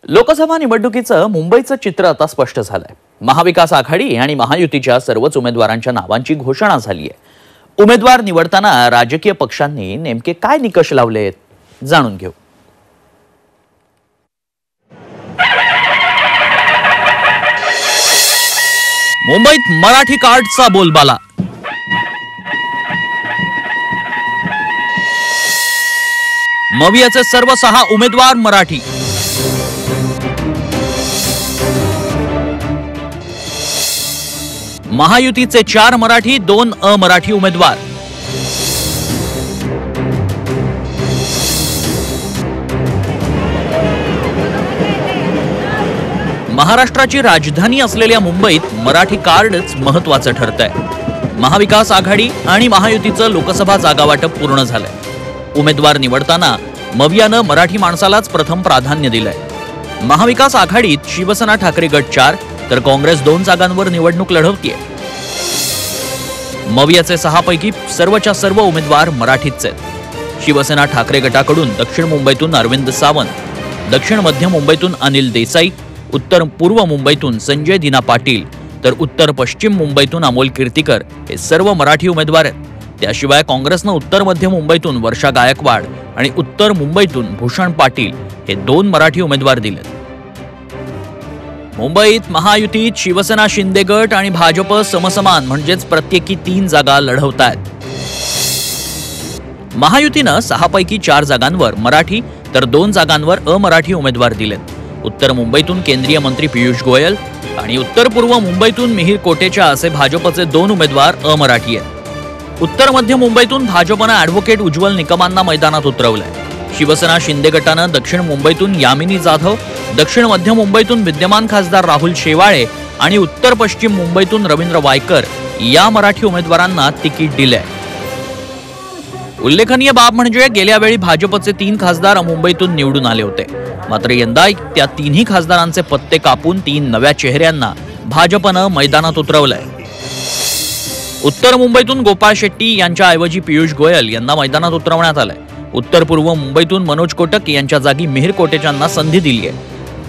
लोकसभा निवडणुकीचं मुंबईचं चित्र आता स्पष्ट झालंय। महाविकास आघाडी आणि महायुतीच्या सर्वच उमेदवारांच्या नावांची घोषणा झाली आहे। उमेदवार निवडताना राजकीय पक्षांनी नेमके काय निकष लावलेत जाणून घेऊ। मुंबईत मराठी कार्डचा बोलबाला। मवियाचे सर्व 6 उमेदवार मराठी। महायुतीचे 4 मराठी 2 अमराठी उमेदवार। महाराष्ट्राची राजधानी असलेल्या मुंबईत मराठी कार्डच महत्त्वाचं ठरतंय। महाविकास आघाडी आणि महायुतीचं लोकसभा जागा वाटप पूर्ण झालंय। उमेदवार निवडताना मवियानं मराठी माणसालाच प्रथम प्राधान्य दिलंय। महाविकास आघाडीत शिवसेना ठाकरे गट 4 तर काँग्रेस 2 जागांवर निवडणूक लढवतीये। मवियाचे 6 पैकी सर्वच्या सर्व उमेदवार मराठीच आहेत। शिवसेना ठाकरे गटाकडून दक्षिण मुंबईतून अरविंद सावंत, दक्षिण मध्य मुंबईतून अनिल देसाई, उत्तर पूर्व मुंबईतून संजय दिना पाटील तर उत्तर पश्चिम मुंबईतून अमोल कीर्तिकर हे सर्व मराठी उमेदवार आहेत। त्याशिवाय काँग्रेसनं उत्तर मध्य मुंबईतून वर्षा गायकवाड आणि उत्तर मुंबईतून भूषण पाटील हे 2 मराठी उमेदवार दिलेत। मुंबईत महायुतीत शिवसेना शिंदे गट आणि भाजप समसमान म्हणजेच प्रत्येकी 3 जागा लढवतायत। महायुतीनं 6 पैकी 4 जागांवर मराठी तर 2 जागांवर अमराठी उमेदवार दिलेत। उत्तर मुंबईतून केंद्रीय मंत्री पियुष गोयल आणि उत्तर पूर्व मुंबईतून मिहिर कोटेचा असे भाजपचे 2 उमेदवार अमराठी आहेत। उत्तर मध्य मुंबईतून भाजपनं ॲडव्होकेट उज्ज्वल निकमांना मैदानात उतरवलंय। शिवसेना शिंदे गटानं दक्षिण मुंबईतून यामिनी जाधव, दक्षिण मध्य मुंबईतून विद्यमान खासदार राहुल शेवाळे आणि उत्तर पश्चिम मुंबईतून रवींद्र वायकर या मराठी उमेदवारांना तिकीट दिलंय। उल्लेखनीय बाब म्हणजे गेल्या वेळी भाजपचे 3 खासदार मुंबईतून निवडून आले होते, मात्र यंदा त्या 3ही खासदारांचे पत्ते कापून 3 नव्या चेहऱ्यांना भाजपनं मैदानात उतरवलंय। उत्तर मुंबईतून गोपाळ शेट्टी यांच्या ऐवजी पियुष गोयल यांना मैदानात उतरवण्यात आलंय। उत्तर पूर्व मुंबईतून मनोज कोटक यांच्या जागी मिहिर कोटेचांना संधी दिली आहे,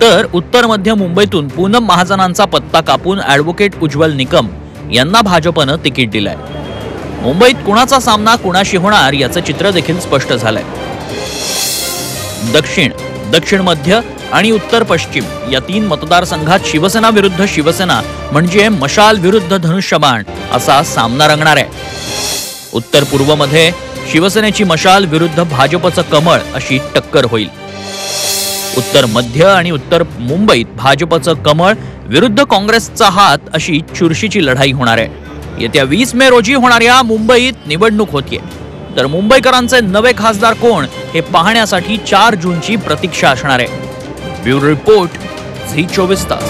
तर उत्तर मध्य मुंबईतून पूनम महाजनांचा पत्ता कापून ॲडव्होकेट उज्ज्वल निकम यांना भाजपनं तिकीट दिलंय। मुंबईत कुणाचा सामना कुणाशी होणार याचं चित्र देखील स्पष्ट झालंय। दक्षिण मध्य आणि उत्तर पश्चिम या 3 मतदारसंघात शिवसेना विरुद्ध शिवसेना म्हणजे मशाल विरुद्ध धनुष्यबाण असा सामना रंगणार आहे। उत्तर पूर्वमध्ये शिवसेनेची मशाल विरुद्ध भाजपचं कमळ अशी टक्कर होईल। उत्तर मध्य आणि उत्तर मुंबईत भाजपचं कमळ विरुद्ध काँग्रेसचा हात अशी चुरशीची लढाई होणार आहे। येत्या 20 मे रोजी होणाऱ्या मुंबईत निवडणूक होतीये, तर मुंबईकरांचे नवे खासदार कोण हे पाहण्यासाठी 4 जूनची प्रतीक्षा असणार आहे। ब्युरो रिपोर्ट, झी 24 तास।